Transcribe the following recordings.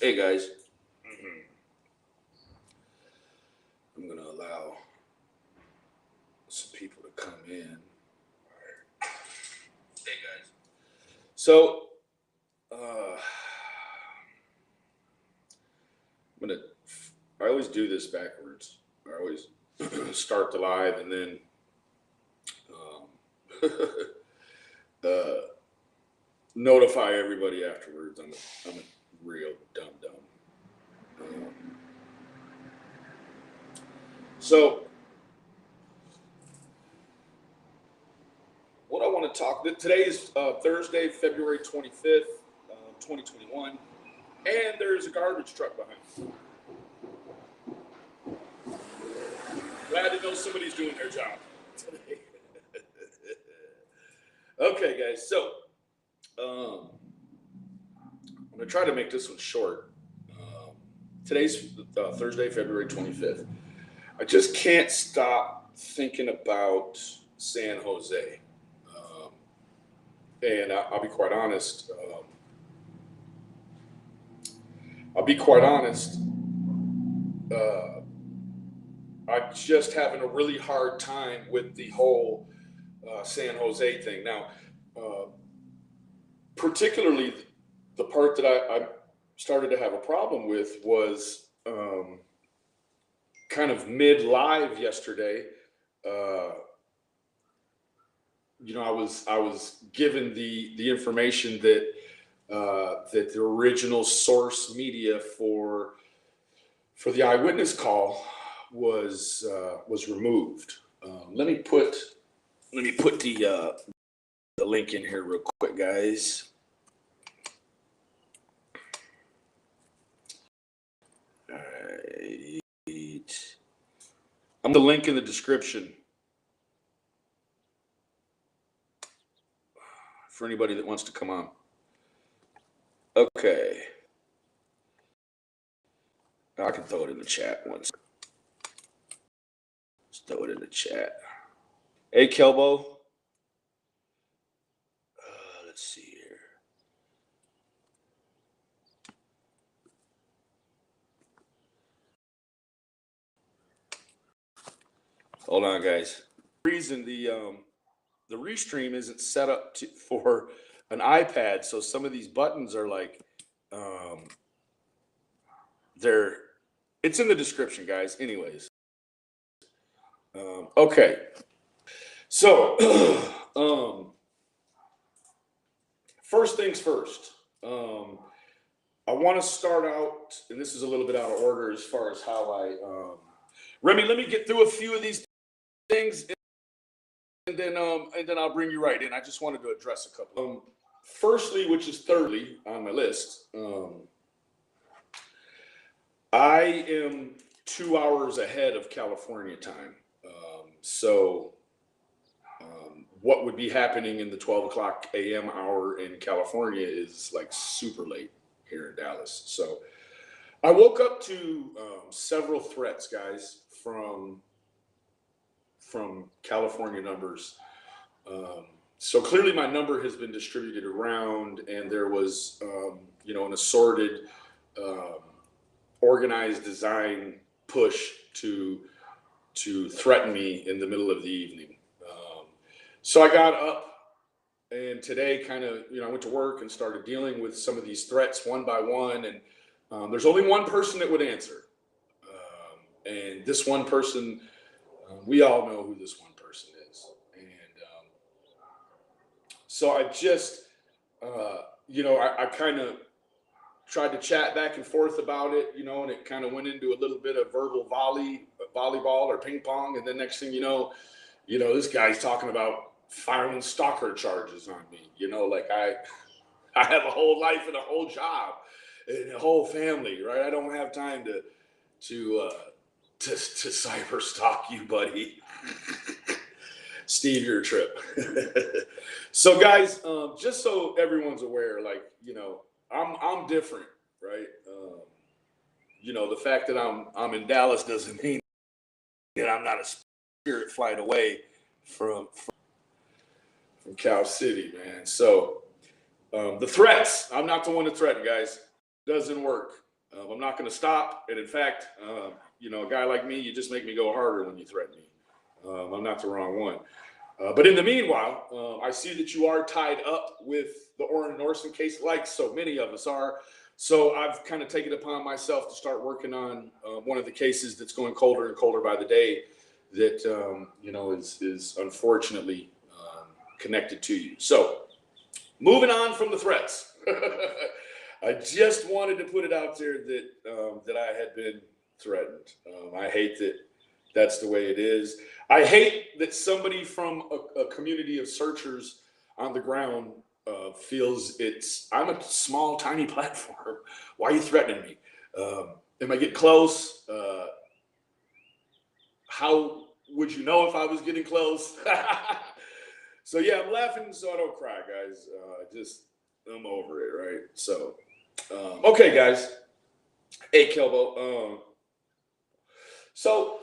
Hey guys, I'm gonna allow some people to come in. Hey guys. So, I'm gonna. I always do this backwards. I always start the live and then uh, notify everybody afterwards. I'm a real dumb. Um, so, what I want to talk. Today is Thursday, February 25th, 2021, and there's a garbage truck behind me. Glad to know somebody's doing their job today. Okay, guys. So, I'm gonna try to make this one short. Today's Thursday, February 25th. I just can't stop thinking about San Jose. And I'll be quite honest. I'm just having a really hard time with the whole San Jose thing. Now, particularly the part that I started to have a problem with was kind of mid-live yesterday. I was given the information that that the original source media for the eyewitness call was removed. Let me put the link in here real quick, guys. All right. I'm the link in the description for anybody that wants to come on. Okay. I can throw it in the chat once. Let's throw it in the chat. Hey, Kelbo. Let's see here. Hold on, guys. The reason the Restream isn't set up for an iPad, so some of these buttons are like it's in the description, guys. Anyways, okay. So first things first. I want to start out, and this is a little bit out of order as far as how I. Remy, let me get through a few of these things, and then I'll bring you right in. I just wanted to address a couple. Firstly, which is thirdly on my list, I am 2 hours ahead of California time. So what would be happening in the 12 o'clock a.m. hour in California is like super late here in Dallas. So I woke up to several threats, guys, from California numbers. So clearly my number has been distributed around, and there was, an assorted, organized design push to threaten me in the middle of the evening. So I got up, and today kind of, I went to work and started dealing with some of these threats one by one. And there's only one person that would answer. And this one person, we all know who this one person is. And so I just, I kind of tried to chat back and forth about it, and it kind of went into a little bit of verbal volleyball or ping pong. And then next thing you know, this guy's talking about filing stalker charges on me. Like I have a whole life and a whole job and a whole family, right? I don't have time to cyber stalk you, buddy. Steve, your trip. So guys, just so everyone's aware, like, I'm different, right? The fact that I'm in Dallas doesn't mean that I'm not a spirit flight away from Cal City, man. So the threats, I'm not the one to threaten, guys. Doesn't work. I'm not going to stop. And in fact, you know, a guy like me, you just make me go harder when you threaten me. I'm not the wrong one. But in the meanwhile, I see that you are tied up with the Orrin and Orson case, like so many of us are. So I've kind of taken it upon myself to start working on one of the cases that's going colder and colder by the day that, you know, is unfortunately connected to you. So moving on from the threats, I just wanted to put it out there that, that I had been threatened. I hate that that's the way it is. I hate that somebody from a community of searchers on the ground feels I'm a small, tiny platform. Why are you threatening me? Am I getting close? How would you know if I was getting close? So yeah, I'm laughing so I don't cry, guys. I'm over it, right? So, okay, guys. Hey, Kelbo. So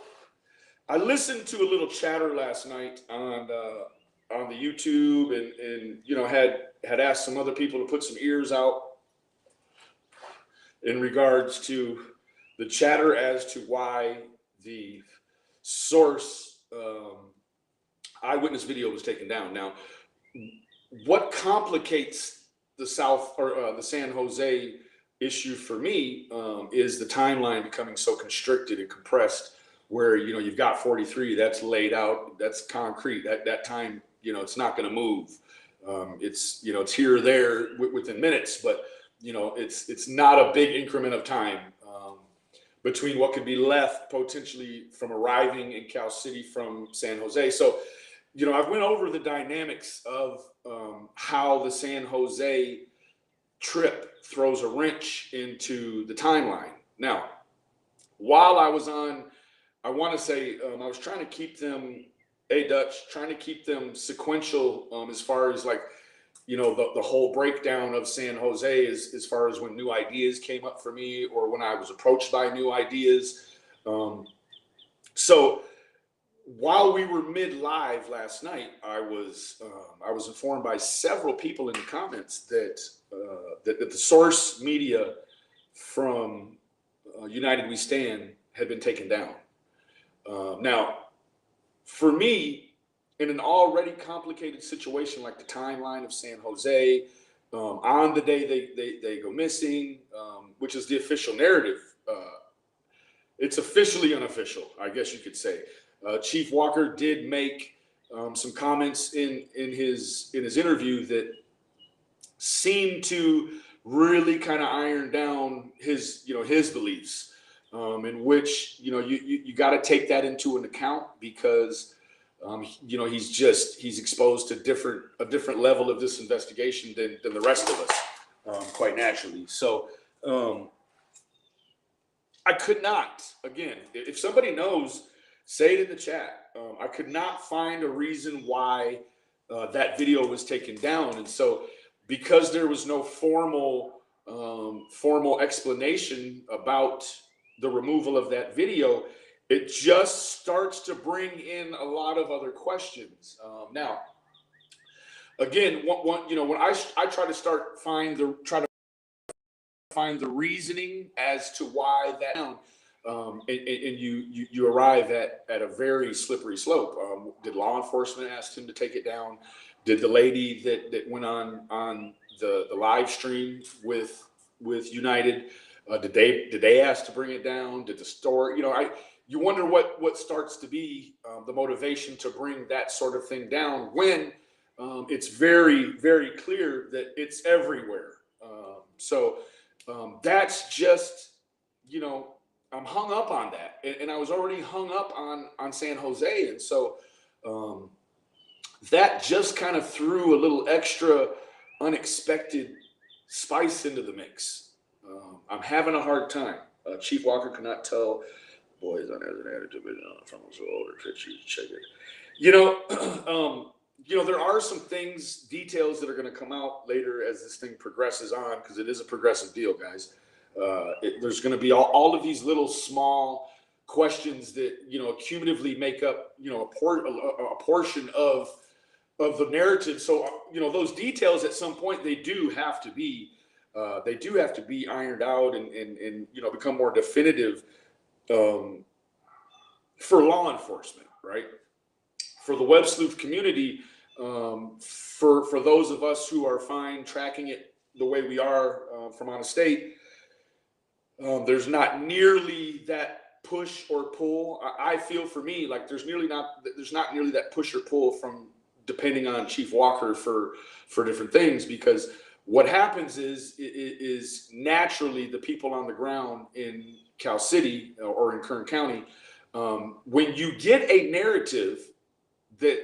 I listened to a little chatter last night on the YouTube, and you know, had asked some other people to put some ears out in regards to the chatter as to why the source eyewitness video was taken down. Now, what complicates the the San Jose issue for me is the timeline becoming so constricted and compressed, where, you know, you've got 43 that's laid out, that's concrete, that time, you know, it's not going to move. It's, you know, it's here or there within minutes, but, you know, it's not a big increment of time between what could be left potentially from arriving in Cal City from San Jose. So, you know, I've went over the dynamics of how the San Jose trip throws a wrench into the timeline. Now, while I was on, I want to say I was trying to keep them, trying to keep them sequential as far as, like, you know, the whole breakdown of San Jose is as far as when new ideas came up for me or when I was approached by new ideas. So while we were mid live last night, I was informed by several people in the comments that that the source media from United We Stand had been taken down. Now, for me, in an already complicated situation like the timeline of San Jose, on the day they go missing, which is the official narrative, it's officially unofficial, I guess you could say. Chief Walker did make some comments in his interview that seemed to really kind of iron down his beliefs, in which, you know, you got to take that into an account because you know, he's exposed to a different level of this investigation than the rest of us, quite naturally. So I could not, again, if somebody knows, say it in the chat. I could not find a reason why that video was taken down. And so because there was no formal explanation about the removal of that video, it just starts to bring in a lot of other questions. Now, again, you know, when I try to find the reasoning as to why that, and you arrive at a very slippery slope. Did law enforcement ask him to take it down? Did the lady that went on the live stream with United, did they ask to bring it down? Did the store, you know, you wonder what starts to be the motivation to bring that sort of thing down when it's very, very clear that it's everywhere. So that's just, you know, I'm hung up on that, and I was already hung up on San Jose, and so that just kind of threw a little extra unexpected spice into the mix. I'm having a hard time. Chief Walker could not tell boys on as an attitude from so older pictures. Check it. You know, there are some details that are going to come out later as this thing progresses on, because it is a progressive deal, guys. There's going to be all of these little small questions that, you know, cumulatively make up, you know, a portion of the narrative. So, you know, those details at some point, they do have to be they do have to be ironed out and you know, become more definitive for law enforcement, right? For the web sleuth community, for those of us who are fine tracking it the way we are from out of state, there's not nearly that push or pull. I feel for me like there's not nearly that push or pull from depending on Chief Walker for different things, because what happens is naturally the people on the ground in Cal City or in Kern County, when you get a narrative that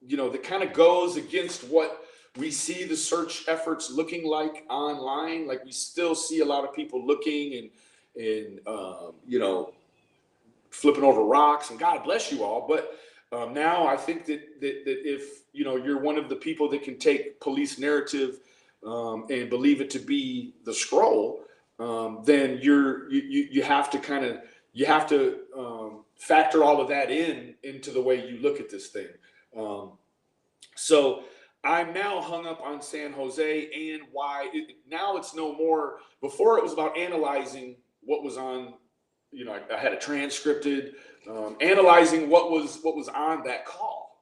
you know, that kind of goes against what we see the search efforts looking like online. Like we still see a lot of people looking and you know, flipping over rocks, and God bless you all. But now I think that if, you know, you're one of the people that can take police narrative and believe it to be the scroll, then you have to kind of, you have to factor all of that into the way you look at this thing. So I'm now hung up on San Jose and why now it's no more. Before it was about analyzing what was on, you know, I had it transcripted, analyzing what was on that call.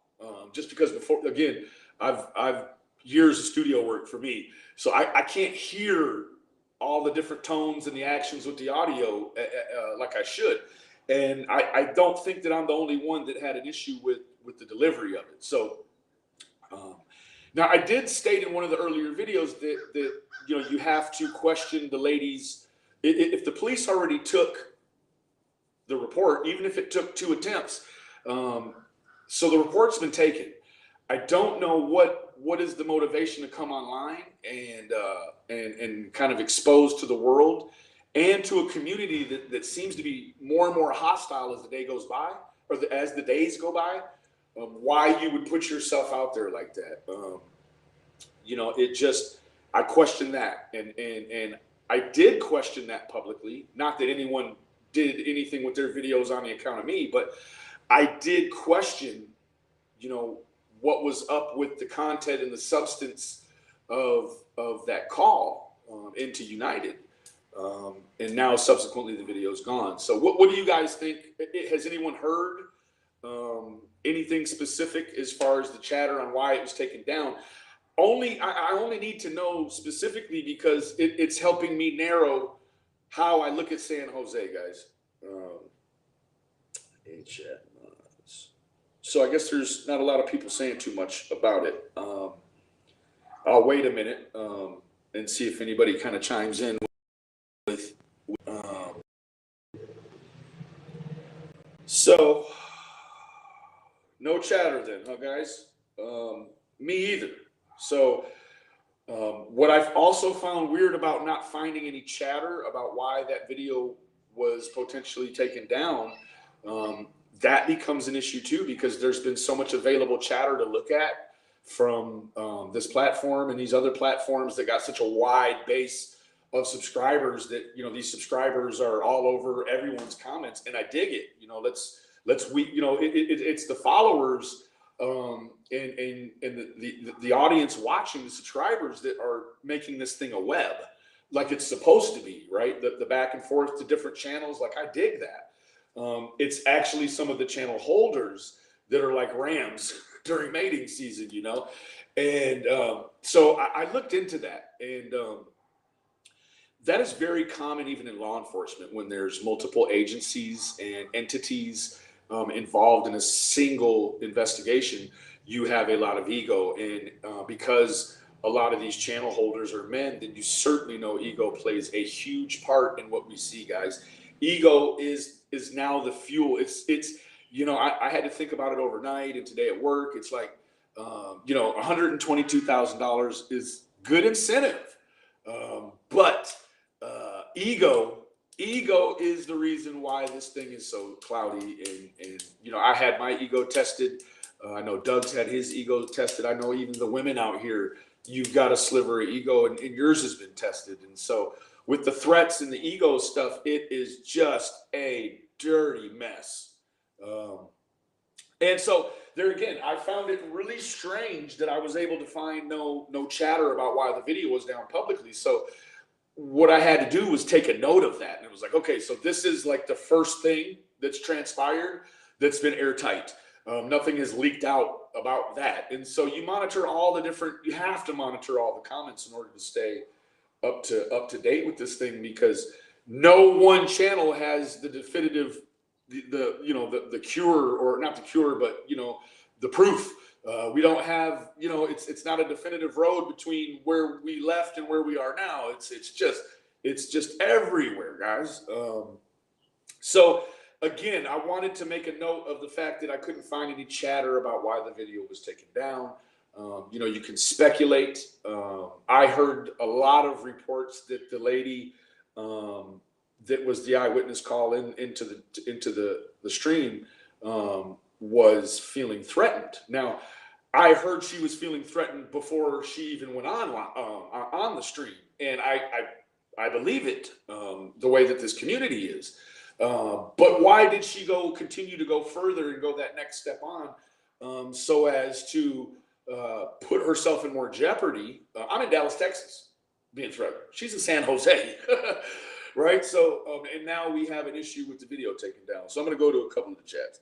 Just because before, again, I've years of studio work for me, so I can't hear all the different tones and the actions with the audio like I should. And I don't think that I'm the only one that had an issue with the delivery of it. So now I did state in one of the earlier videos that you know, you have to question the ladies. If the police already took the report, even if it took 2 attempts, so the report's been taken. I don't know what is the motivation to come online and kind of expose to the world and to a community that seems to be more and more hostile as the day goes by, or as the days go by. Why you would put yourself out there like that? You know, it just, I question that, and I did question that publicly. Not that anyone did anything with their videos on the account of me, but I did question, you know, what was up with the content and the substance of that call into United. And now subsequently the video's gone. So what do you guys think? Has anyone heard anything specific as far as the chatter on why it was taken down? I only need to know specifically because it's helping me narrow how I look at San Jose, guys. So I guess there's not a lot of people saying too much about it. I'll wait a minute and see if anybody kind of chimes in with so no chatter then, huh, guys? Me either. So what I've also found weird about not finding any chatter about why that video was potentially taken down, that becomes an issue too, because there's been so much available chatter to look at from this platform and these other platforms that got such a wide base of subscribers that, you know, these subscribers are all over everyone's comments, and I dig it. You know, you know, it's the followers and the audience watching, the subscribers, that are making this thing a web like it's supposed to be, right? The back and forth to different channels, like I dig that. It's actually some of the channel holders that are like rams during mating season, you know? And so I looked into that, and that is very common even in law enforcement when there's multiple agencies and entities involved in a single investigation. You have a lot of ego, and because a lot of these channel holders are men, then you certainly know ego plays a huge part in what we see, guys. Ego is now the fuel. It's you know, I had to think about it overnight and today at work. It's like, you know, $122,000 is good incentive, but ego is the reason why this thing is so cloudy. And you know, I had my ego tested. I know Doug's had his ego tested. I know even the women out here, you've got a sliver of ego, and yours has been tested. And so with the threats and the ego stuff, it is just a dirty mess. And so there again, I found it really strange that I was able to find no chatter about why the video was down publicly. So what I had to do was take a note of that. And it was like, okay, so this is like the first thing that's transpired that's been airtight. Nothing has leaked out about that. And so you monitor all the different, you have to monitor all the comments in order to stay up to date with this thing, because no one channel has the definitive, the cure, or not the cure, but the proof. We don't have, it's not a definitive road between where we left and where we are now. It's just everywhere, guys. So again, I wanted to make a note of the fact that I couldn't find any chatter about why the video was taken down. You can speculate. I heard a lot of reports that the lady that was the eyewitness call into the stream was feeling threatened. Now, I heard she was feeling threatened before she even went on the stream, and I believe it, the way that this community is. But why did she continue to go further and go that next step on, so as to put herself in more jeopardy? I'm in Dallas, Texas, being threatened. She's in San Jose, right? So, and now we have an issue with the video taken down. So I'm going to go to a couple of the chats.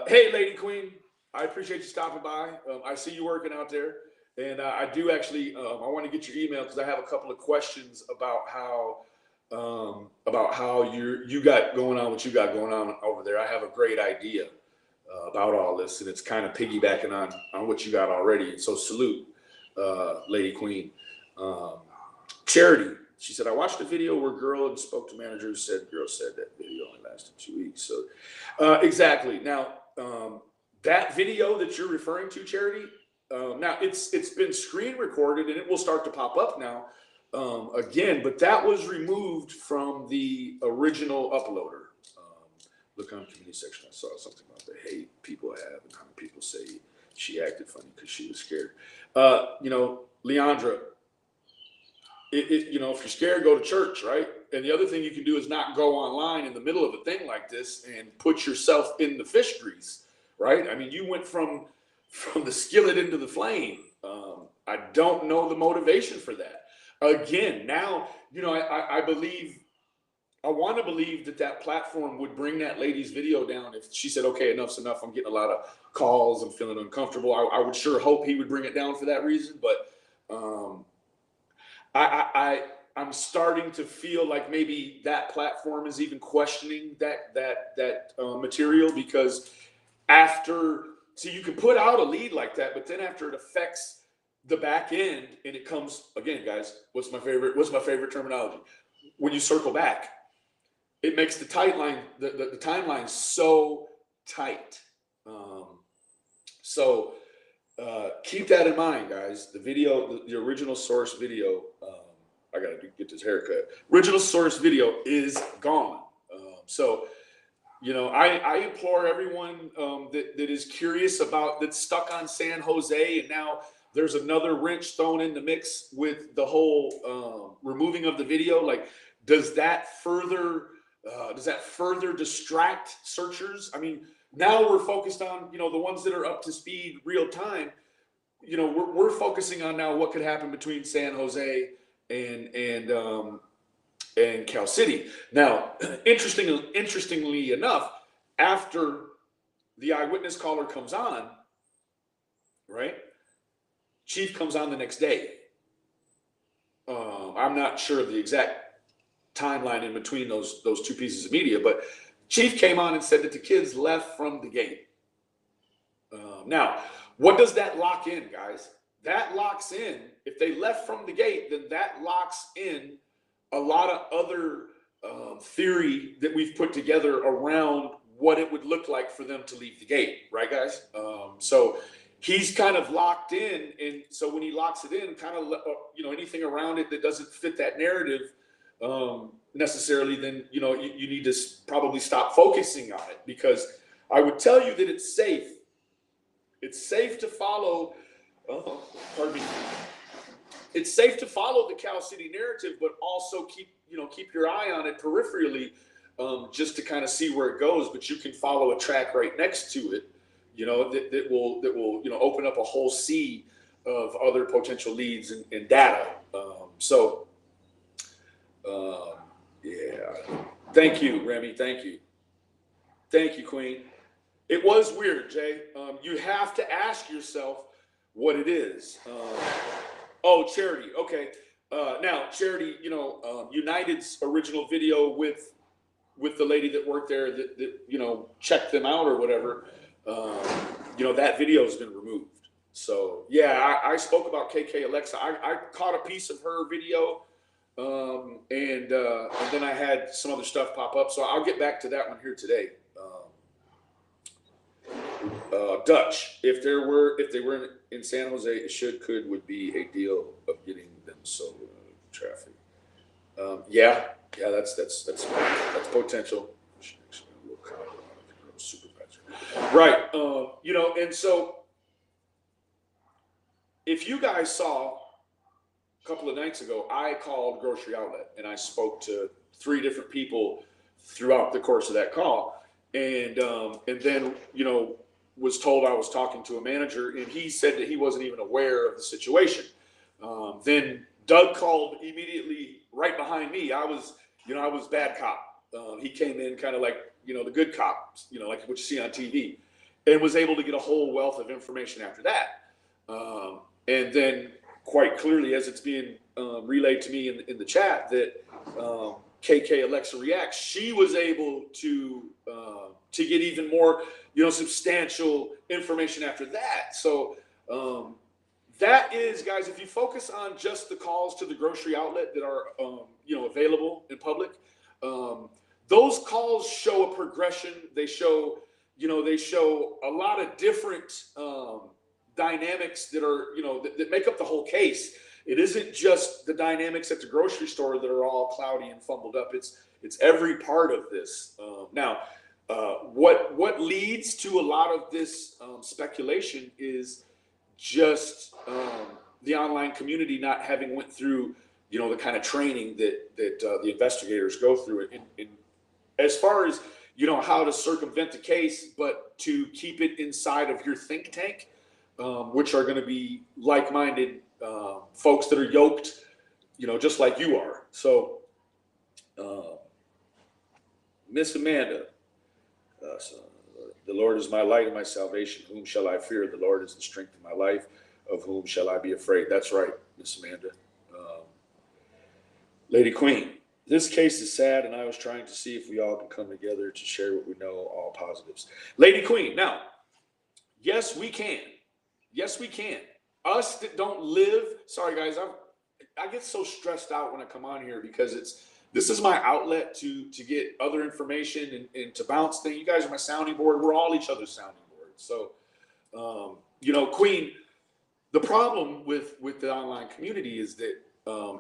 Hey, Lady Queen, I appreciate you stopping by. I see you working out there, and I do actually. I want to get your email because I have a couple of questions about how you got going on what you got going on over there. I have a great idea about all this, and it's kind of piggybacking on what you got already. And so salute, Lady Queen. Charity, she said, I watched a video where girl and spoke to managers, girl said that video only lasted 2 weeks. So exactly. Now, that video that you're referring to, Charity, now it's been screen recorded and it will start to pop up now again, but that was removed from the original uploader. Look on the community section. I saw something about the hate people have and how people say she acted funny because she was scared. Leandra, if you're scared, go to church, right? And the other thing you can do is not go online in the middle of a thing like this and put yourself in the fish grease, right? I mean, you went from the skillet into the flame. I don't know the motivation for that. Again, now, I want to believe that platform would bring that lady's video down if she said, okay, enough's enough. I'm getting a lot of calls. I'm feeling uncomfortable. I would sure hope he would bring it down for that reason. But I'm starting to feel like maybe that platform is even questioning that material, because you can put out a lead like that, but then after it affects the back end and it comes again, guys, what's my favorite terminology? When you circle back, it makes the timeline so tight. Keep that in mind, guys. The video, the original source video, I got to get this haircut. Original source video is gone. I implore everyone that is curious that's stuck on San Jose, and now there's another wrench thrown in the mix with the whole removing of the video. Like, does that further distract searchers? I mean, now we're focused on the ones that are up to speed real time. We're focusing on now what could happen between San Jose and Cal City. Now, interestingly enough, after the eyewitness caller comes on, right, Chief comes on the next day. I'm not sure of the exact timeline in between those two pieces of media, but Chief came on and said that the kids left from the gate. Now, what does that lock in, guys? That locks in, if they left from the gate, then that locks in a lot of other theory that we've put together around what it would look like for them to leave the gate, right, guys? So he's kind of locked in, and so when he locks it in, kind of anything around it that doesn't fit that narrative necessarily, then you need to probably stop focusing on it, because I would tell you that it's safe. It's safe to follow. Pardon me. It's safe to follow the Cal City narrative, but also keep your eye on it peripherally, just to kind of see where it goes. But you can follow a track right next to it you know, that will, you know, open up a whole sea of other potential leads and data. So, yeah. Thank you, Remy. Thank you. Thank you, Queen. It was weird, Jay. You have to ask yourself what it is. Oh, Charity. Okay. Now, Charity, you know, United's original video with the lady that worked there that you know, checked them out or whatever, you know, that video has been removed. So yeah, I spoke about KK Alexa. I caught a piece of her video, and then I had some other stuff pop up. So I'll get back to that one here today. Dutch, if they were in San Jose, would be a deal of getting them so traffic. Yeah, that's potential. Right. You know, and so if you guys saw a couple of nights ago, I called Grocery Outlet and I spoke to 3 different people throughout the course of that call, and then, you know, was told I was talking to a manager, and he said that he wasn't even aware of the situation. Then Doug called immediately right behind me. I was bad cop. He came in kind of like, you know, the good cop, you know, like what you see on TV, and was able to get a whole wealth of information after that. And then quite clearly, as it's being relayed to me in the chat, that KK Alexa Reacts, she was able to get even more, you know, substantial information after that. So that is, guys, if you focus on just the calls to the Grocery Outlet that are, you know, available in public, those calls show a progression. They show, you know, a lot of different dynamics that are, you know, that make up the whole case. It isn't just the dynamics at the grocery store that are all cloudy and fumbled up. It's every part of this. Now, what leads to a lot of this speculation is just the online community not having went through, you know, the kind of training that the investigators go through in as far as, you know, how to circumvent the case, but to keep it inside of your think tank, which are going to be like-minded folks that are yoked, you know, just like you are. So, Miss Amanda, the Lord is my light and my salvation. Whom shall I fear? The Lord is the strength of my life. Of whom shall I be afraid? That's right, Miss Amanda. Lady Queen, this case is sad, and I was trying to see if we all can come together to share what we know, all positives. Lady Queen, now, yes, we can. Yes, we can. Us that don't live, sorry guys, I get so stressed out when I come on here because this is my outlet to get other information and to bounce things. You guys are my sounding board. We're all each other's sounding board. So, you know, Queen, the problem with the online community is that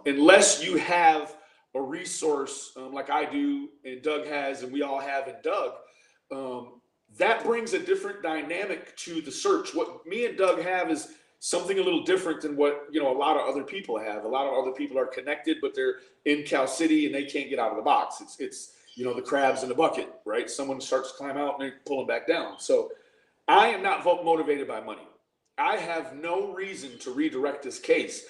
unless you have a resource like I do and Doug has and we all have in Doug, that brings a different dynamic to the search. What me and Doug have is something a little different than what, you know, a lot of other people have. A lot of other people are connected, but they're in Cal City and they can't get out of the box. It's you know, the crabs in the bucket, right? Someone starts to climb out and they pull them back down. So I am not motivated by money. I have no reason to redirect this case.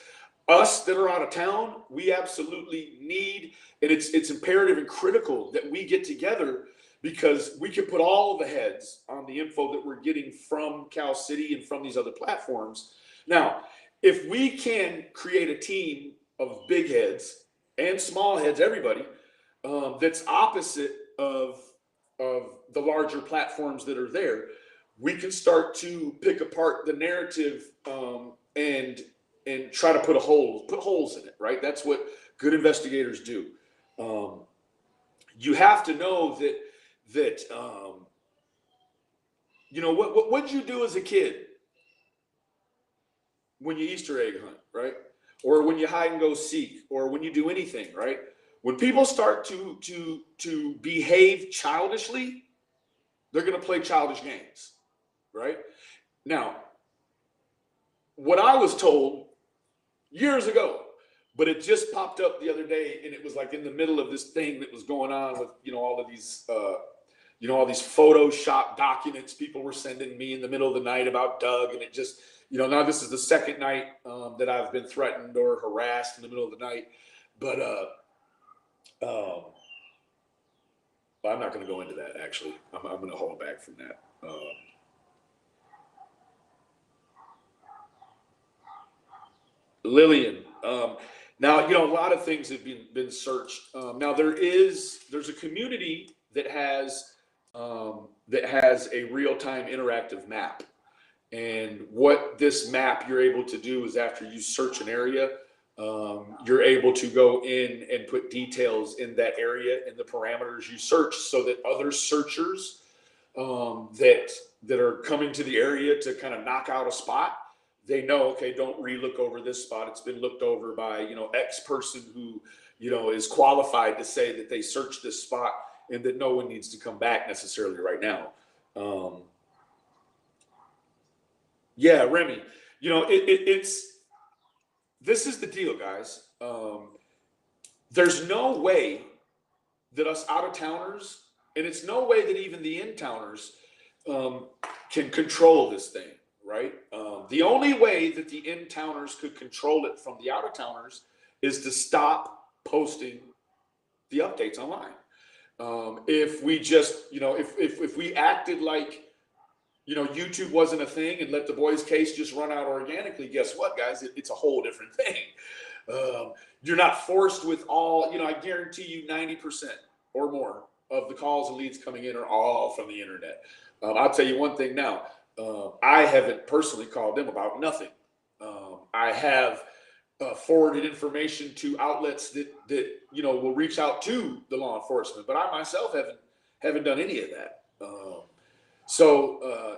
Us that are out of town, we absolutely need, and it's imperative and critical that we get together, because we can put all the heads on the info that we're getting from Cal City and from these other platforms. Now, if we can create a team of big heads and small heads, everybody, that's opposite of the larger platforms that are there, we can start to pick apart the narrative and try to put holes in it, right? That's what good investigators do. You have to know that you know, what'd you do as a kid when you Easter egg hunt, right? Or when you hide and go seek, or when you do anything, right? When people start to behave childishly, they're going to play childish games, right? Now, what I was told years ago, but it just popped up the other day, and it was like in the middle of this thing that was going on with, you know, all of these you know, all these Photoshop documents people were sending me in the middle of the night about Doug. And it just, you know, now this is the second night that I've been threatened or harassed in the middle of the night. But I'm not going to go into that, actually. I'm going to hold back from that. Lillian. Now, you know, a lot of things have been searched. Now there's a community that has a real-time interactive map. And what this map you're able to do is after you search an area, you're able to go in and put details in that area and the parameters you search so that other searchers that are coming to the area to kind of knock out a spot, they know, okay, don't re-look over this spot. It's been looked over by, you know, X person who, you know, is qualified to say that they searched this spot and that no one needs to come back necessarily right now. Yeah, Remy, you know, this is the deal, guys. There's no way that us out-of-towners, and it's no way that even the in-towners can control this thing, right? The only way that the in-towners could control it from the out-of-towners is to stop posting the updates online. If we just, you know, if we acted like, you know, YouTube wasn't a thing and let the boys' case just run out organically, guess what, guys? It's a whole different thing. You're not forced with all, you know, I guarantee you 90% or more of the calls and leads coming in are all from the internet. I'll tell you one thing now. I haven't personally called them about nothing. I have forwarded information to outlets that you know will reach out to the law enforcement, but I myself haven't done any of that.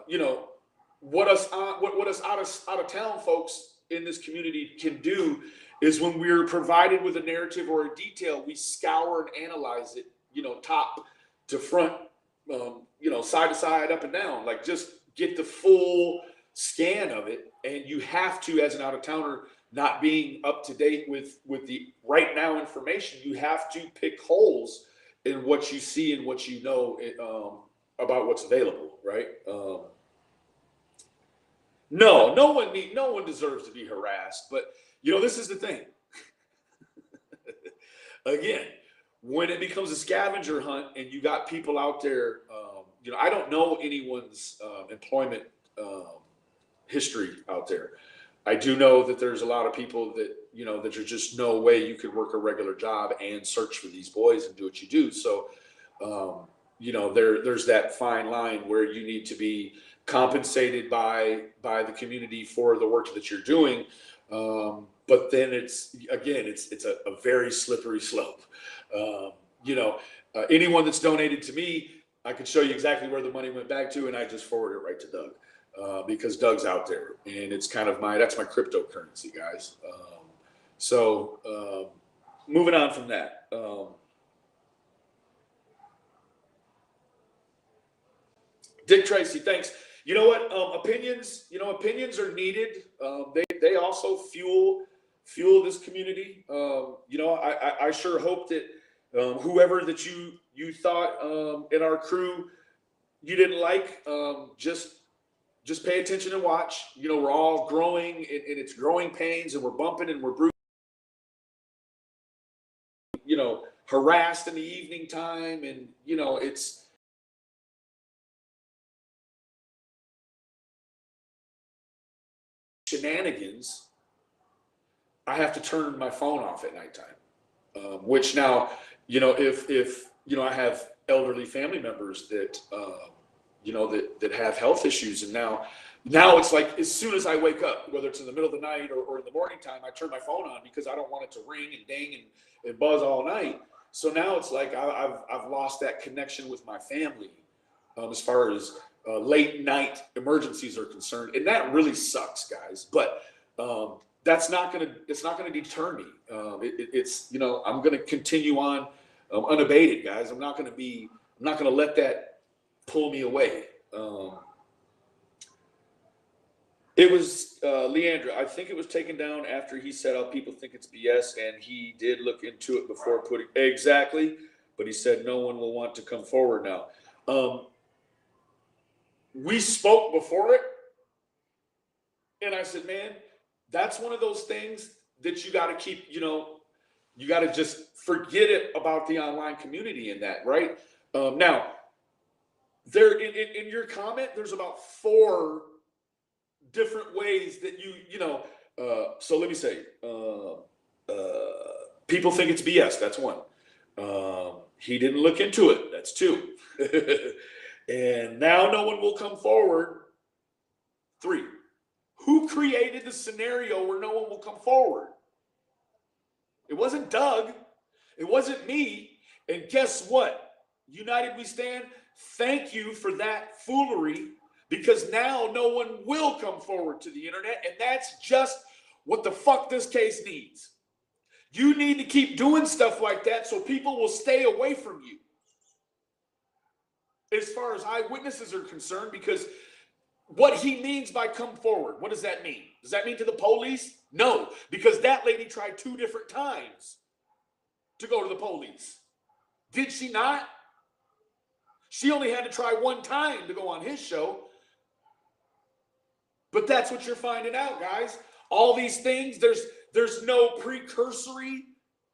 You know, what us out of town folks in this community can do is when we're provided with a narrative or a detail, we scour and analyze it, you know, top to front, you know, side to side, up and down, like just get the full scan of it. And you have to, as an out of towner, not being up to date with the right now information, you have to pick holes in what you see and what you know about what's available, right? No one deserves to be harassed, but you know, this is the thing. Again, when it becomes a scavenger hunt and you got people out there, you know, I don't know anyone's employment history out there. I do know that there's a lot of people that, you know, that there's just no way you could work a regular job and search for these boys and do what you do. So, you know, there's that fine line where you need to be compensated by the community for the work that you're doing. But then it's a very slippery slope. You know, anyone that's donated to me, I could show you exactly where the money went back to, and I just forward it right to Doug, because Doug's out there, and it's kind of that's my cryptocurrency, guys. Moving on from that. Dick Tracy, thanks. You know what? Opinions are needed. They also fuel this community. You know, I sure hope that whoever that you thought in our crew you didn't like, just pay attention and watch. You know, we're all growing, and it's growing pains, and we're bumping and we're bruising. You know, harassed in the evening time, and you know it's. Shenanigans, I have to turn my phone off at nighttime. Which now, you know, if you know, I have elderly family members that you know that have health issues, and now it's like as soon as I wake up, whether it's in the middle of the night or in the morning time, I turn my phone on because I don't want it to ring and ding and buzz all night. So now it's like I've lost that connection with my family as far as late night emergencies are concerned, and that really sucks, guys. But it's not gonna deter me. It's you know, I'm gonna continue on unabated, guys. I'm not gonna let that pull me away. It was Leandra. I think it was taken down after he said, "Oh, people think it's BS," and he did look into it before putting exactly. But he said no one will want to come forward now. We spoke before it, and I said, man, that's one of those things that you got to keep, you got to just forget it about the online community in that, right? Now, there in your comment, there's about 4 different ways that so let me say, people think it's BS. That's 1. He didn't look into it. That's 2. And now no one will come forward. 3. Who created the scenario where no one will come forward? It wasn't Doug. It wasn't me. And guess what? United We Stand, thank you for that foolery, because now no one will come forward to the internet, and that's just what the fuck this case needs. You need to keep doing stuff like that so people will stay away from you, as far as eyewitnesses are concerned, because what he means by come forward, what does that mean? Does that mean to the police? No, because that lady tried 2 different times to go to the police. Did she not? She only had to try 1 time to go on his show. But that's what you're finding out, guys. All these things, there's no precursory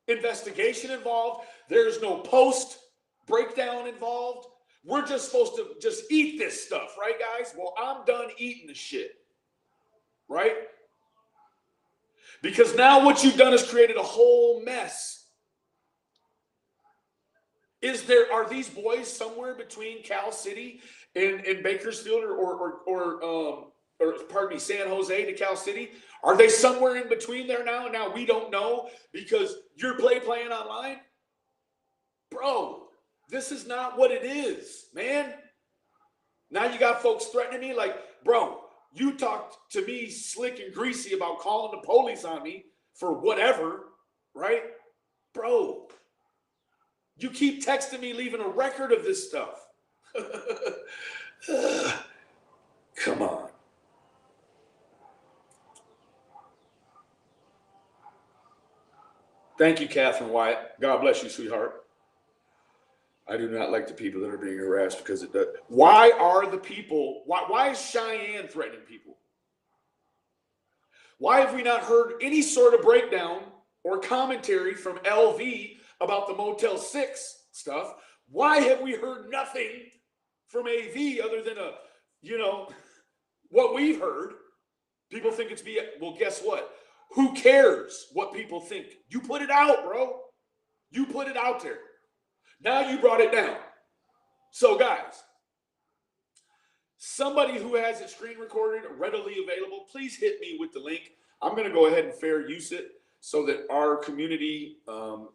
investigation involved. There's no post breakdown involved. We're just supposed to just eat this stuff, right, guys? Well, I'm done eating the shit, right? Because now what you've done is created a whole mess. Are these boys somewhere between Cal City and Bakersfield or pardon me, San Jose to Cal City? Are they somewhere in between there now? Now we don't know because you're playing online? Bro, this is not what it is, man. Now you got folks threatening me like, bro, you talked to me slick and greasy about calling the police on me for whatever, right? Bro, you keep texting me, leaving a record of this stuff. Come on. Thank you, Catherine Wyatt. God bless you, sweetheart. I do not like the people that are being harassed because it does. Why are the people, why is Cheyenne threatening people? Why have we not heard any sort of breakdown or commentary from LV about the Motel 6 stuff? Why have we heard nothing from AV other than what we've heard? People think it's BS. Well, guess what? Who cares what people think? You put it out, bro. You put it out there. Now you brought it down. So, guys, somebody who has it screen recorded, readily available, please hit me with the link. I'm going to go ahead and fair use it so that our community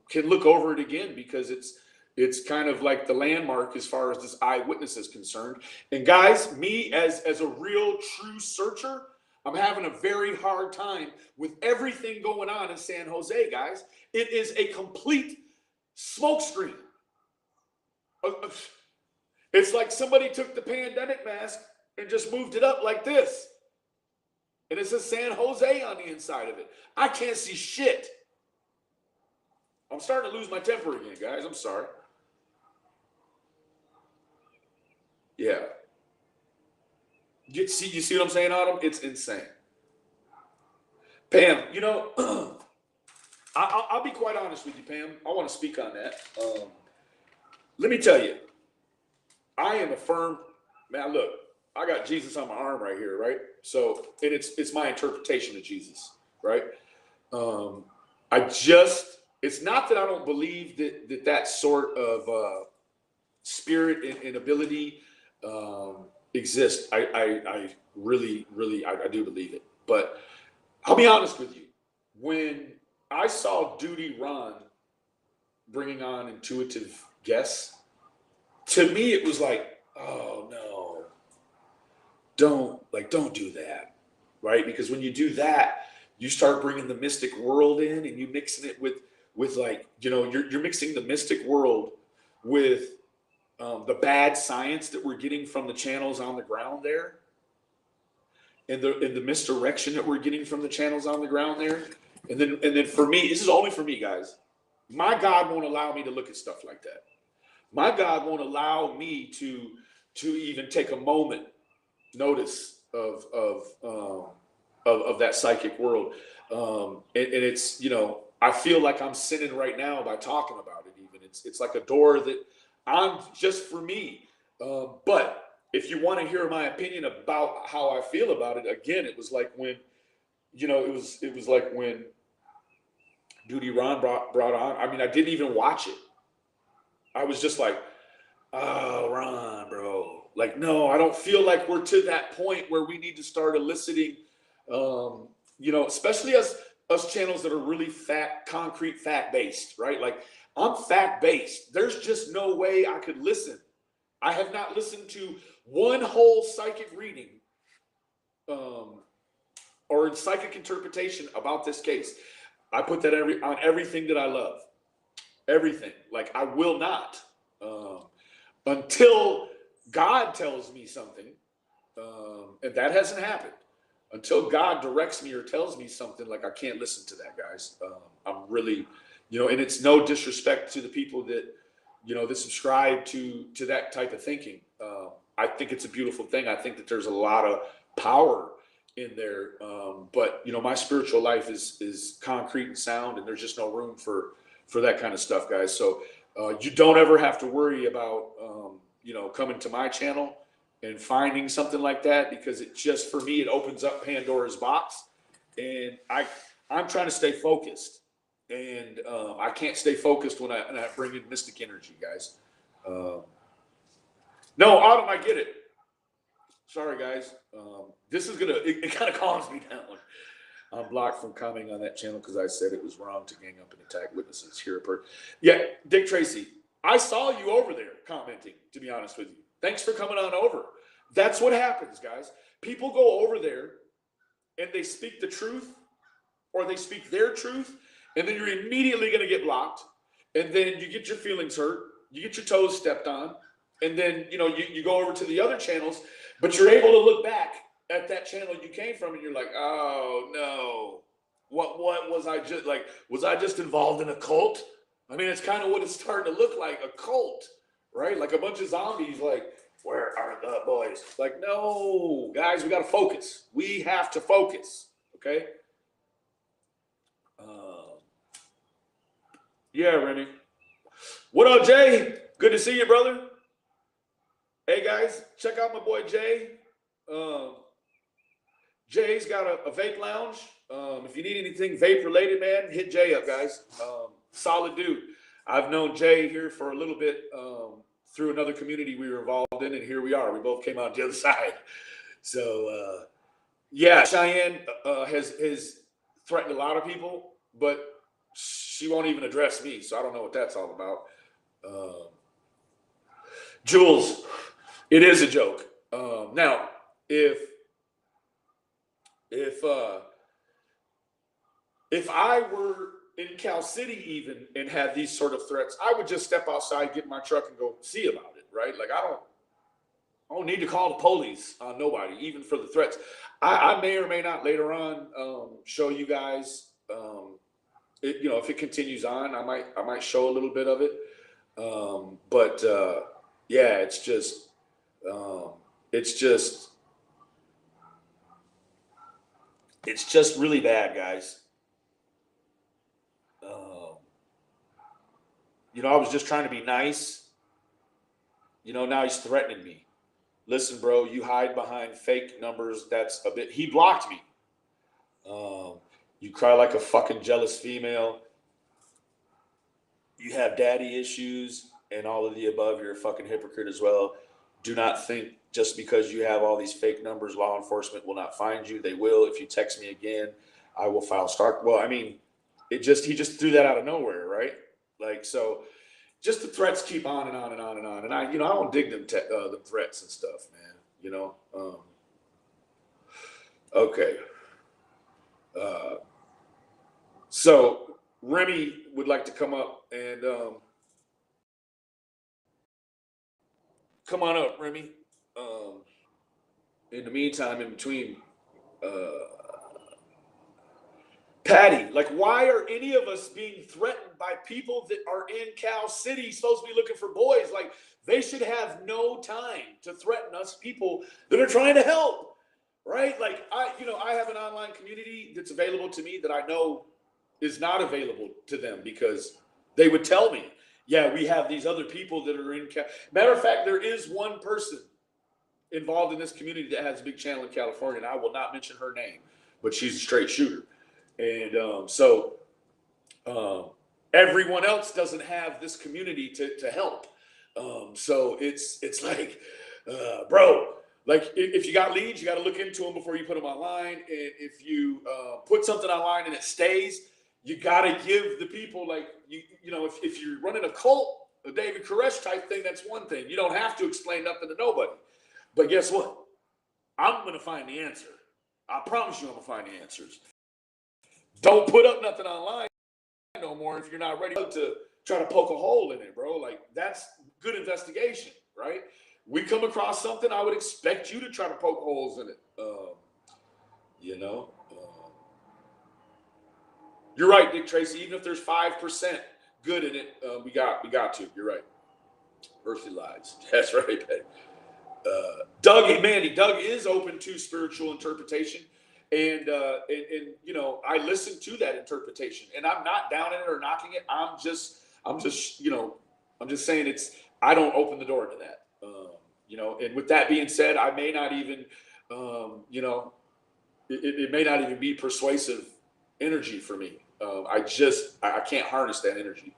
can look over it again, because it's kind of like the landmark as far as this eyewitness is concerned. And guys, me as a real true searcher, I'm having a very hard time with everything going on in San Jose, guys. It is a complete smokescreen. It's like somebody took the pandemic mask and just moved it up like this. And it says San Jose on the inside of it. I can't see shit. I'm starting to lose my temper again, guys. I'm sorry. Yeah. You see what I'm saying, Autumn? It's insane. Pam, I'll be quite honest with you, Pam. I want to speak on that. Let me tell you, I am a firm man. Look, I got Jesus on my arm right here, right? So, and it's my interpretation of Jesus, right? It's not that I don't believe that sort of spirit and ability exist. I really do believe it. But I'll be honest with you. When I saw Duty Ron bringing on intuitive guests, to me it was like, oh no, don't do that, right? Because when you do that, you start bringing the mystic world in, and you mixing it with like, you're mixing the mystic world with the bad science that we're getting from the channels on the ground there, and the misdirection that we're getting from the channels on the ground there. And then for me, this is only for me, guys. My God won't allow me to look at stuff like that. My God won't allow me to even take a moment notice of that psychic world. And it's, you know, I feel like I'm sinning right now by talking about it. Even it's like a door that I'm just for me. But if you want to hear my opinion about how I feel about it, again, it was like when, you know, it was like when Duty Ron brought on. I mean, I didn't even watch it. I was just like, oh, Ron, bro. Like, no, I don't feel like we're to that point where we need to start eliciting, you know, especially as us channels that are really concrete fact based, right? Like, I'm fact based. There's just no way I could listen. I have not listened to one whole psychic reading um, or psychic interpretation about this case. I put that on everything that I love. Everything. Like, I will not. Um, until God tells me something, and that hasn't happened. Until God directs me or tells me something, like I can't listen to that, guys. I'm really, you know, and it's no disrespect to the people that, you know, that subscribe to that type of thinking. I think it's a beautiful thing. I think that there's a lot of power in there, but you know, my spiritual life is concrete and sound, and there's just no room for that kind of stuff, guys. So you don't ever have to worry about you know, coming to my channel and finding something like that, because it just, for me, it opens up Pandora's box, and I'm trying to stay focused, and I can't stay focused when I bring in mystic energy, guys. No, Autumn, I get it. Sorry, guys. This is gonna it kind of calms me down. I'm blocked from commenting on that channel because I said it was wrong to gang up and attack witnesses here. Yeah, Dick Tracy, I saw you over there commenting, to be honest with you. Thanks for coming on over. That's what happens, guys. People go over there and they speak the truth, or they speak their truth, and then you're immediately going to get blocked. And then you get your feelings hurt. You get your toes stepped on. And then, you know, you go over to the other channels, but you're able to look back at that channel you came from, and you're like, oh no, what was I just like? Was I just involved in a cult? I mean, it's kind of what it's starting to look like, a cult, right? Like a bunch of zombies. Like, where are the boys? Like, no, guys, we got to focus. We have to focus. Okay. Yeah, Rennie. What up, Jay? Good to see you, brother. Hey guys, check out my boy Jay. Jay's got a vape lounge. If you need anything vape related, man, hit Jay up, guys. Solid dude. I've known Jay here for a little bit through another community we were involved in, and here we are. We both came out the other side. So, yeah, Cheyenne has threatened a lot of people, but she won't even address me, so I don't know what that's all about. Jules, it is a joke. Now, if I were in Cal City even and had these sort of threats, I would just step outside, get in my truck, and go see about it, right? Like, I don't need to call the police on nobody, even for the threats. I may or may not later on show you guys. You know, if it continues on, I might show a little bit of it. But yeah, it's just really bad, guys. You know, I was just trying to be nice. You know, now he's threatening me. Listen, bro, you hide behind fake numbers. That's a bit. He blocked me. You cry like a fucking jealous female. You have daddy issues and all of the above. You're a fucking hypocrite as well. Do not think just because you have all these fake numbers, law enforcement will not find you. They will. If you text me again, I will file start. Well, I mean, he just threw that out of nowhere, right? Like, so just the threats keep on and on and on and on. And I don't dig them threats and stuff, man. You know. Okay. So Remy would like to come up and come on up, Remy. In the meantime, in between, Patty, like, why are any of us being threatened by people that are in Cal City supposed to be looking for boys? Like, they should have no time to threaten us people that are trying to help, right? Like, I have an online community that's available to me that I know is not available to them because they would tell me, yeah, we have these other people that are in Cal. Matter of fact, there is one person involved in this community that has a big channel in California, and I will not mention her name, but she's a straight shooter. And everyone else doesn't have this community to help. So it's like, bro, like if you got leads, you got to look into them before you put them online. And if you put something online and it stays, you got to give the people, like, if you're running a cult, a David Koresh type thing, that's one thing. You don't have to explain nothing to nobody. But guess what? I'm going to find the answer. I promise you I'm going to find the answers. Don't put up nothing online no more if you're not ready to try to poke a hole in it, bro. Like, that's good investigation, right? We come across something, I would expect you to try to poke holes in it. You're right, Dick Tracy. Even if there's 5% good in it, we got to. You're right. Earthly lies. That's right, Patty. Doug, Mandy, Doug is open to spiritual interpretation, and I listen to that interpretation, and I'm not down in it or knocking it. I'm just saying I don't open the door to that. And with that being said, I may not even, it may not even be persuasive energy for me. I can't harness that energy.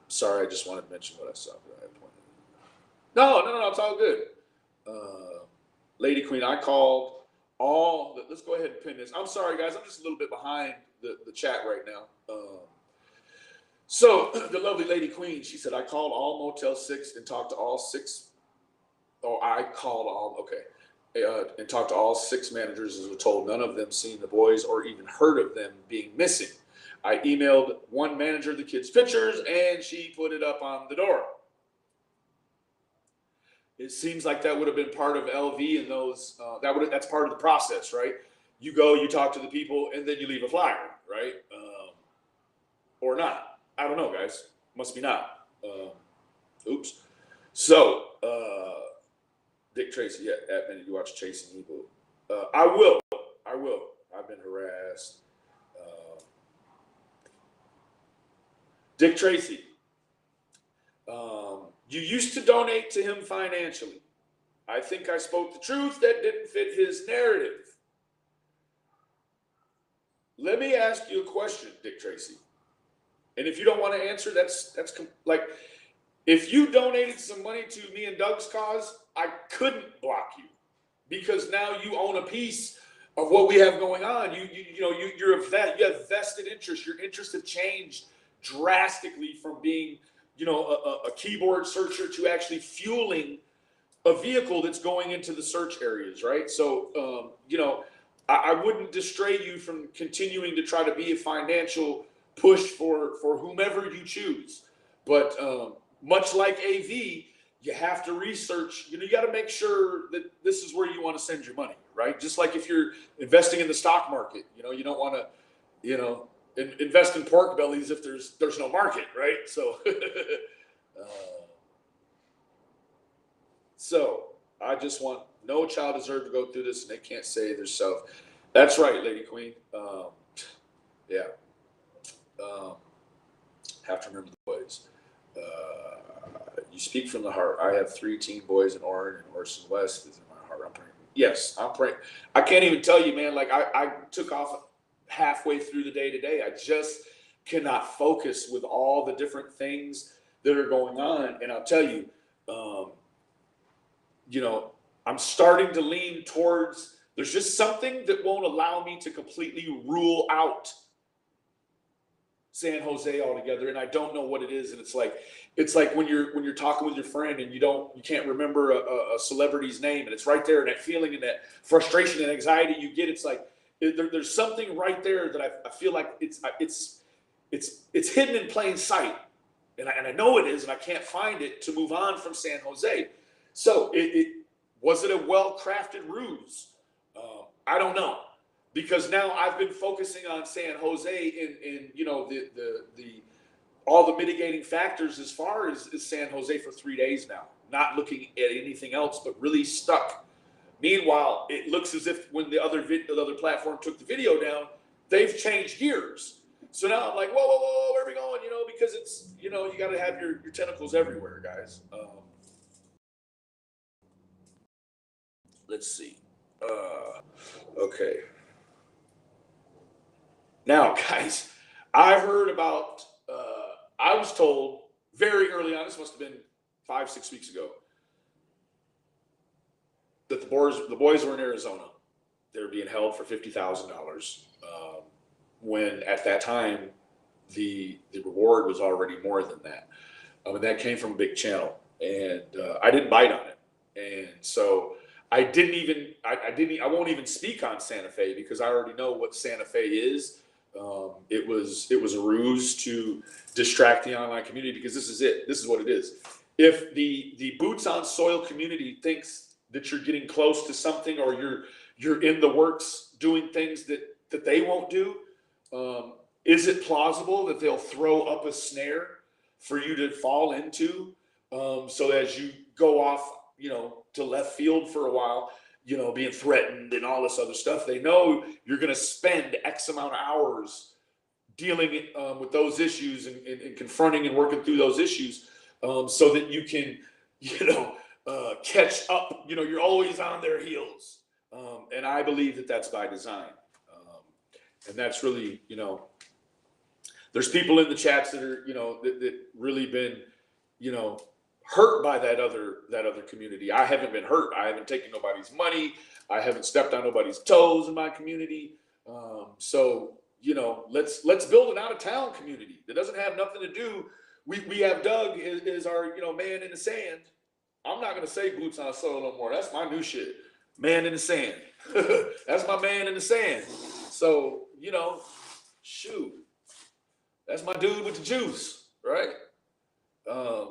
Sorry, I just wanted to mention what I saw. No, it's all good. Lady Queen, I called let's go ahead and pin this. I'm sorry, guys. I'm just a little bit behind the chat right now. So the lovely Lady Queen, she said, I called all Motel 6 and talked to all 6. Oh, I called all, okay. And talked to all 6 managers and was told none of them seen the boys or even heard of them being missing. I emailed one manager the kids' pictures and she put it up on the door. It seems like that would have been part of LV and those, that's part of the process, right? You go, you talk to the people, and then you leave a flyer, right? Or not. I don't know, guys. Must be not. Oops. So, Dick Tracy, yeah, that minute you watch Chasing Evil. I will. I've been harassed. Dick Tracy. You used to donate to him financially. I think I spoke the truth that didn't fit his narrative. Let me ask you a question, Dick Tracy. And if you don't want to answer, that's like, if you donated some money to me and Doug's cause, I couldn't block you because now you own a piece of what we have going on. You have vested interest. Your interests have changed drastically from being a keyboard searcher to actually fueling a vehicle that's going into the search areas, right? So, I wouldn't distray you from continuing to try to be a financial push for whomever you choose. But much like AV, you have to research, you got to make sure that this is where you want to send your money, right? Just like if you're investing in the stock market, you don't want to, invest in pork bellies if there's no market, right? So, so I just want no child deserves to go through this, and they can't say themselves. That's right, Lady Queen. Yeah. Have to remember the boys. You speak from the heart. I have 3 teen boys in Orrin, and Orson West is in my heart. I'm praying. Yes, I'm praying. I can't even tell you, man. Like I took off halfway through the day today. I just cannot focus with all the different things that are going on. And I'll tell you, I'm starting to lean towards, there's just something that won't allow me to completely rule out San Jose altogether. And I don't know what it is. And it's like when you're talking with your friend and you can't remember a celebrity's name, and it's right there, and that feeling and that frustration and anxiety you get, it's like, there's something right there that I feel like it's hidden in plain sight, and I know it is, and I can't find it to move on from San Jose. So was it a well-crafted ruse? I don't know, because now I've been focusing on San Jose and you know, the all the mitigating factors as far as San Jose for 3 days now, not looking at anything else, but really stuck. Meanwhile, it looks as if when the other platform took the video down, they've changed gears. So now I'm like, whoa, whoa, whoa, where are we going? You know, because it's, you know, you got to have your tentacles everywhere, guys. Let's see. Okay. Now, guys, I heard about, I was told very early on, this must have been 5-6 weeks ago, that the boys were in Arizona. They were being held for $50,000. When at that time, the reward was already more than that. And that came from a big channel. And I didn't bite on it. And so I won't even speak on Santa Fe because I already know what Santa Fe is. It was a ruse to distract the online community, because this is it. This is what it is. If the boots on soil community thinks that you're getting close to something, or you're in the works doing things that they won't do, is it plausible that they'll throw up a snare for you to fall into? So as you go off, you know, to left field for a while, you know, being threatened and all this other stuff, they know you're going to spend X amount of hours dealing with those issues and confronting and working through those issues, so that you can, you know, catch up. You know, you're always on their heels. And I believe that that's by design. And that's really, you know, there's people in the chats that are, you know, that really been, you know, hurt by that other community. I haven't been hurt. I haven't taken nobody's money. I haven't stepped on nobody's toes in my community. So, you know, let's build an out of town community that doesn't have nothing to do. We have Doug is our, you know, man in the sand. I'm not going to say boots on soil no more. That's my new shit. Man in the sand. That's my man in the sand. So, you know, shoot, that's my dude with the juice, right?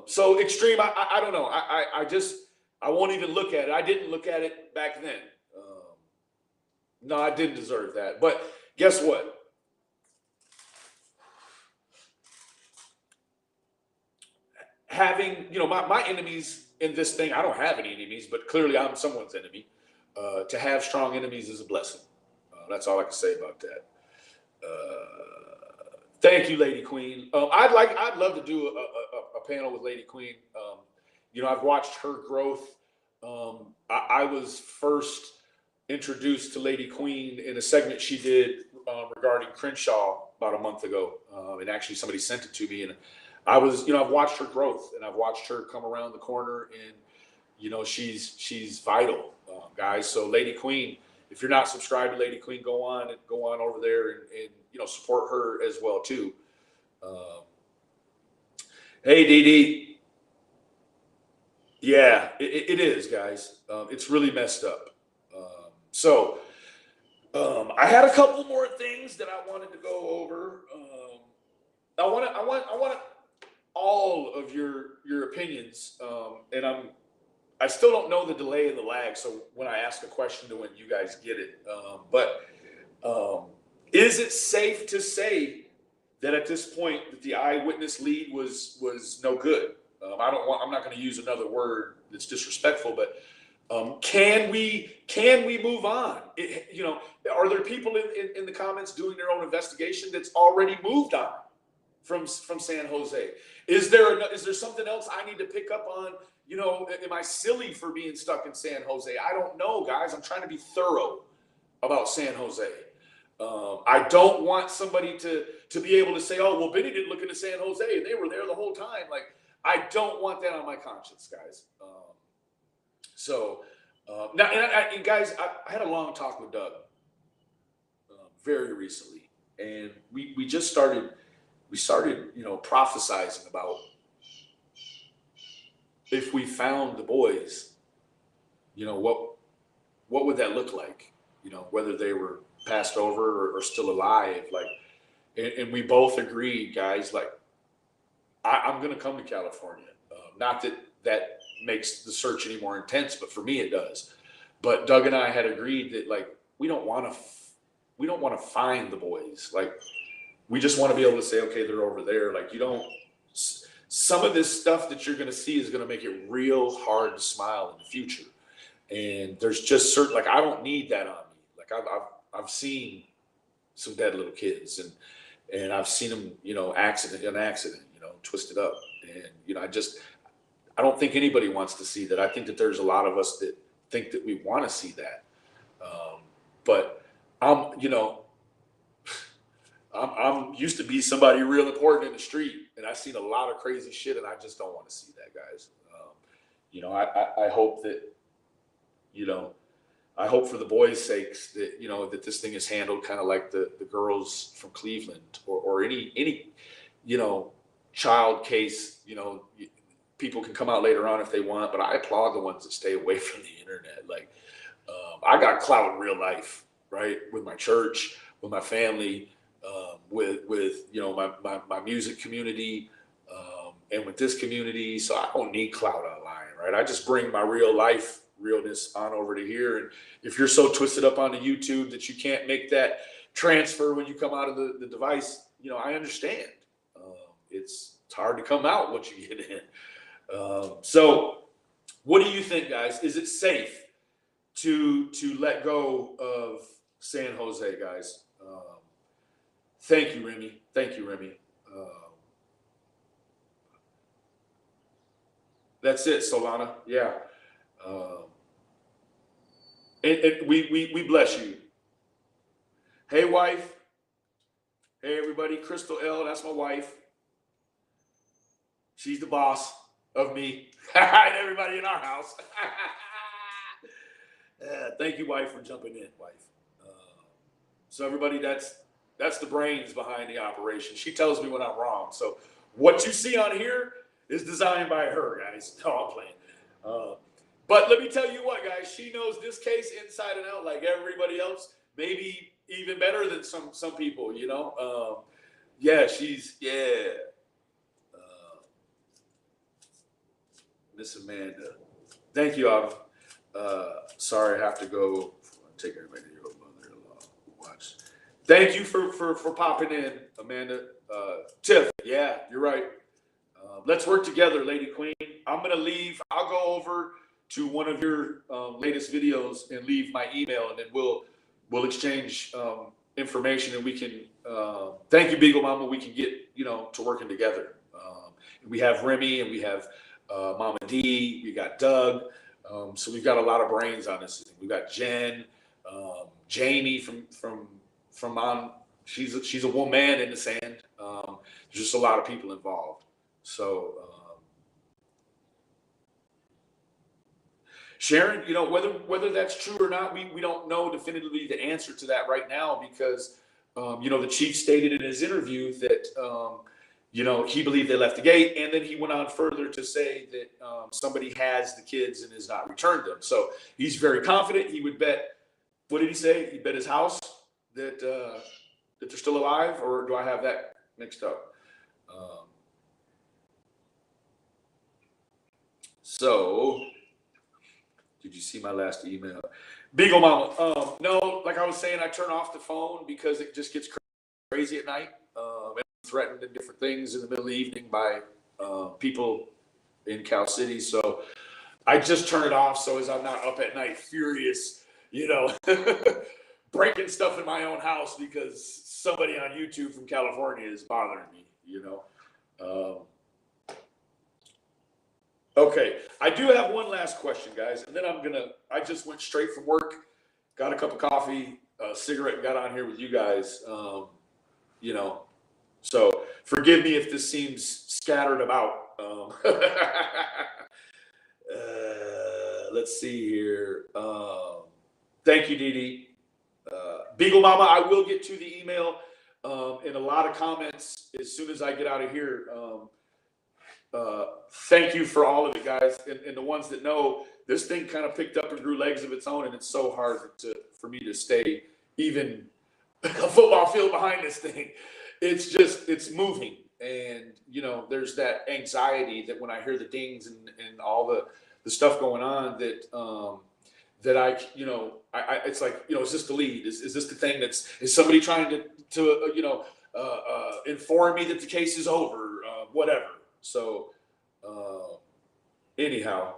So extreme, I don't know. I won't even look at it. I didn't look at it back then. No, I didn't deserve that. But guess what? Having, you know, my enemies in this thing, I don't have any enemies, but clearly I'm someone's enemy. To have strong enemies is a blessing. That's all I can say about that. Thank you, Lady Queen. I'd love to do a panel with Lady Queen. You know, I've watched her growth. I was first introduced to Lady Queen in a segment she did regarding Crenshaw about a month ago. And actually somebody sent it to me, and I was, you know, I've watched her growth, and I've watched her come around the corner, and, you know, she's vital, guys. So Lady Queen, if you're not subscribed to Lady Queen, go on over there and you know, support her as well too. Hey, Dee Dee. Yeah, it is, guys. It's really messed up. So I had a couple more things that I wanted to go over. I want all of your opinions, and I still don't know the delay and the lag. So when I ask a question to when you guys get it, but is it safe to say that at this point that the eyewitness lead was no good? I'm not going to use another word that's disrespectful, but can we move on? You know, are there people in the comments doing their own investigation that's already moved on from San Jose? Is there something else I need to pick up on? You know, am I silly for being stuck in San Jose? I don't know, guys. I'm trying to be thorough about San Jose. I don't want somebody to be able to say, oh, well, Benny didn't look into San Jose and they were there the whole time. Like, I don't want that on my conscience, guys. Now, and guys, I had a long talk with Doug very recently, and we started, you know, prophesizing about if we found the boys, you know, what would that look like? You know, whether they were passed over or still alive, like, and we both agreed, guys, like, I'm going to come to California. Not that makes the search any more intense, but for me it does. But Doug and I had agreed that, like, we don't want to we don't want to find the boys. Like, we just want to be able to say, okay, they're over there. Like, you don't, some of this stuff that you're going to see is going to make it real hard to smile in the future. And there's just certain, like, I don't need that on me. Like, I've seen some dead little kids, and I've seen them, you know, accident, you know, twisted up. And, you know, I don't think anybody wants to see that. I think that there's a lot of us that think that we want to see that. But you know, I'm used to be somebody real important in the street, and I've seen a lot of crazy shit, and I just don't want to see that, guys. You know, I hope that, you know, I hope for the boys' sakes that, you know, that this thing is handled kind of like the girls from Cleveland, or any, you know, child case. You know, people can come out later on if they want, but I applaud the ones that stay away from the internet. Like, I got clout in real life, right? With my church, with my family, with you know, my music community, and with this community. So I don't need clout online, right? I just bring my real life realness on over to here. And if you're so twisted up on the YouTube that you can't make that transfer when you come out of the device, you know, I understand. It's hard to come out once you get in. So what do you think, guys? Is it safe to let go of San Jose, guys? Thank you, Remy. Thank you, Remy. That's it, Solana. Yeah. And we bless you. Hey, wife. Hey, everybody. Crystal L, that's my wife. She's the boss of me and everybody in our house. Thank you, wife, for jumping in, wife. So everybody, that's the brains behind the operation. She tells me when I'm wrong. So what you see on here is designed by her, guys. No, I'm playing. But let me tell you what, guys, she knows this case inside and out like everybody else, maybe even better than some people, you know. Yeah, Miss Amanda. Thank you, Av. Sorry, I have to go take everybody to your mother-in-law. Watch. Thank you for popping in, Amanda. Tiff, yeah, you're right. Let's work together, Lady Queen. I'm going to leave. I'll go over to one of your latest videos and leave my email, and then we'll exchange information, and we can thank you, Beagle Mama. We can get, you know, to working together. And we have Remy, and we have Mama D, we got Doug. So we've got a lot of brains on this. We've got Jen, Jamie from on. She's a woman in the sand. There's just a lot of people involved. So Sharon, you know, whether that's true or not, we don't know definitively the answer to that right now, because you know, the chief stated in his interview that you know, he believed they left the gate, and then he went on further to say that somebody has the kids and has not returned them. So he's very confident. He would bet. What did he say? He bet his house that that they're still alive, or do I have that mixed up? So, did you see my last email? Beagle Mama. No, like I was saying, I turn off the phone because it just gets crazy at night. And threatened and different things in the middle of the evening by people in Cal City. So I just turn it off so as I'm not up at night furious, you know, breaking stuff in my own house because somebody on YouTube from California is bothering me, you know. Okay, I do have one last question, guys, and then I just went straight from work, got a cup of coffee, a cigarette, and got on here with you guys, you know. So forgive me if this seems scattered about. Let's see here. Thank you, Dee Dee. Beagle Mama, I will get to the email and a lot of comments as soon as I get out of here. Thank you for all of it, guys. And the ones that know, this thing kind of picked up and grew legs of its own, and it's so hard for me to stay even a football field behind this thing. It's moving. And, you know, there's that anxiety that when I hear the dings and all the stuff going on, that that it's like, is this the lead? Is this the thing is somebody trying to inform me that the case is over? Whatever. So, anyhow,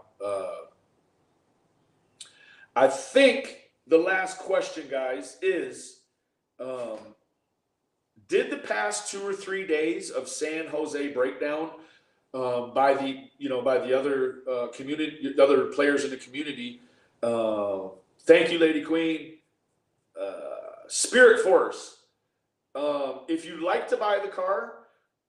I think the last question, guys, is, did the past 2 or 3 days of San Jose breakdown by the other community, the other players in the community? Thank you, Lady Queen. Spirit Force. If you'd like to buy the car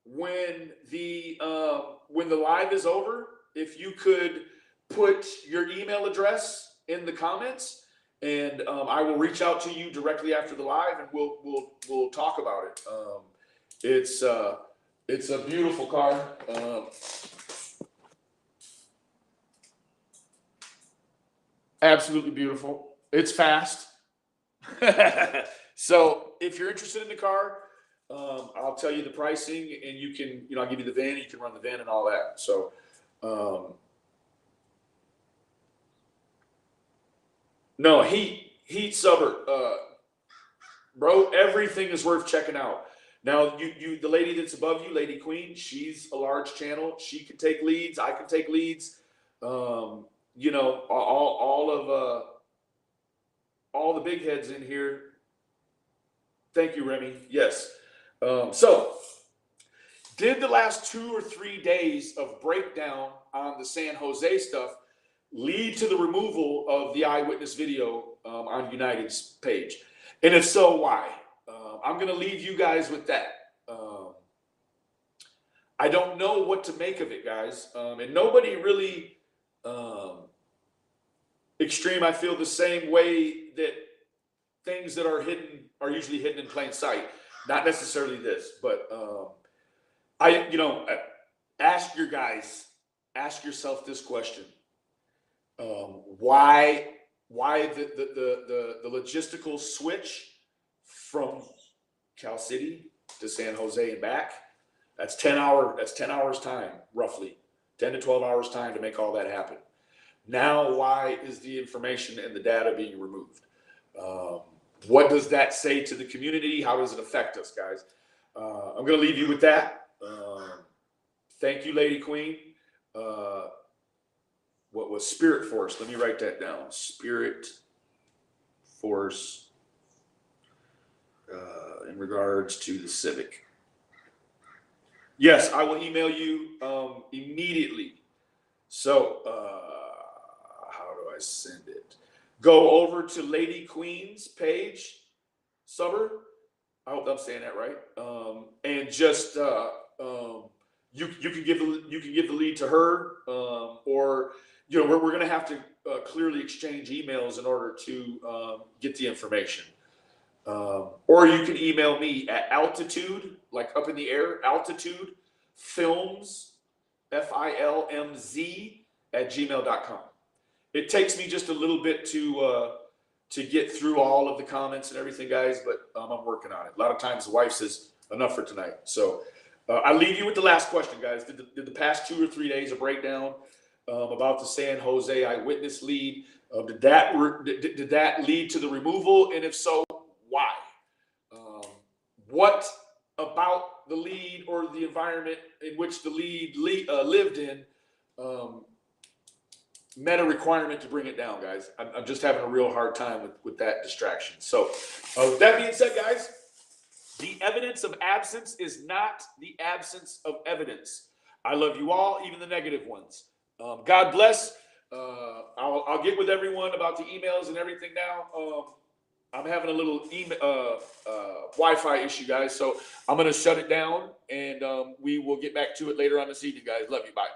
when the live is over, if you could put your email address in the comments, and I will reach out to you directly after the live, and we'll talk about it. It's a beautiful car. Absolutely beautiful. It's fast. So if you're interested in the car, I'll tell you the pricing, and you can, I'll give you the VIN, you can run the VIN and all that. So, no, heat subber, bro, everything is worth checking out. Now, the lady that's above you, Lady Queen, she's a large channel. She can take leads. I can take leads. All the big heads in here. Thank you, Remy. Yes. So, did the last 2 or 3 days of breakdown on the San Jose stuff lead to the removal of the eyewitness video on United's page? And if so, why? I'm going to leave you guys with that. I don't know what to make of it, guys. And nobody really, Extreme, I feel the same way that things that are hidden are usually hidden in plain sight. Not necessarily this, but ask yourself this question. Why the logistical switch from Cal City to San Jose and back? That's 10 hours time, roughly 10 to 12 hours time to make all that happen. Now, why is the information and the data being removed? What does that say to the community? How does it affect us, guys? I'm going to leave you with that. Thank you, Lady Queen. What was Spirit Force? Let me write that down. Spirit Force in regards to the Civic. Yes, I will email you immediately. So, how do I send it? Go over to Lady Queen's page, Subber. I hope I'm saying that right. And just you can give the lead to her, or we're going to have to clearly exchange emails in order to get the information. Or you can email me at altitude, like up in the air, altitude films, FILMZ @gmail.com. It takes me just a little bit to get through all of the comments and everything, guys, but I'm working on it. A lot of times the wife says enough for tonight. So I leave you with the last question, guys. Did the past 2 or 3 days of breakdown about the San Jose eyewitness lead, did that lead to the removal? And if so, why? What about the lead or the environment in which the lead lived in met a requirement to bring it down, guys? I'm just having a real hard time with that distraction. So with that being said, guys, the evidence of absence is not the absence of evidence. I love you all, even the negative ones. God bless. I'll get with everyone about the emails and everything now. I'm having a little Wi-Fi issue, guys, so I'm going to shut it down, and we will get back to it later on this evening, guys. Love you. Bye.